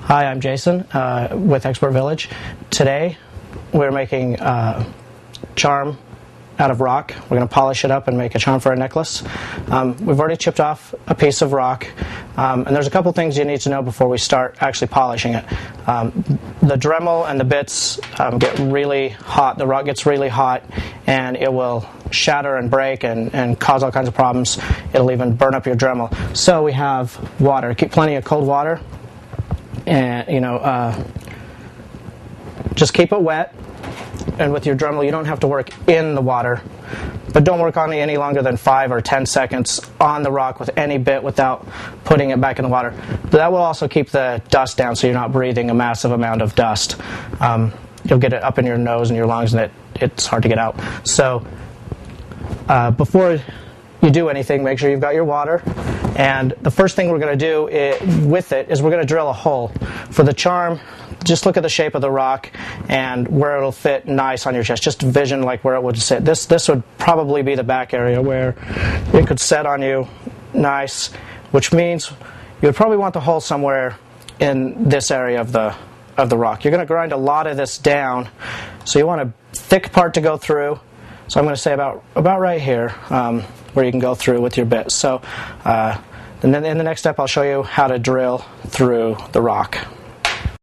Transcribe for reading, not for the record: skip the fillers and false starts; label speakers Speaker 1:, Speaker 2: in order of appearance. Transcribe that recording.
Speaker 1: Hi, I'm Jason with ExpertVillage. Today we're making charm out of rock. We're going to polish it up and make a charm for a necklace. We've already chipped off a piece of rock, and there's a couple things you need to know before we start actually polishing it. The Dremel and the bits get really hot. The rock gets really hot, and it will shatter and break and cause all kinds of problems. It'll even burn up your Dremel. So we have water. Keep plenty of cold water, and just keep it wet. And with your Dremel, you don't have to work in the water, but don't work on it any longer than 5 or 10 seconds on the rock with any bit without putting it back in the water. That will also keep the dust down, so you're not breathing a massive amount of dust. You'll get it up in your nose and your lungs, and it's hard to get out. So before you do anything, make sure you've got your water. And the first thing we're going to do with it is we're going to drill a hole. For the charm, just look at the shape of the rock and where it'll fit nice on your chest. Just envision like where it would sit. This would probably be the back area where it could set on you nice, which means you would probably want the hole somewhere in this area of the rock. You're going to grind a lot of this down, so you want a thick part to go through. So I'm going to say about right here, where you can go through with your bit. So, and then in the next step, I'll show you how to drill through the rock.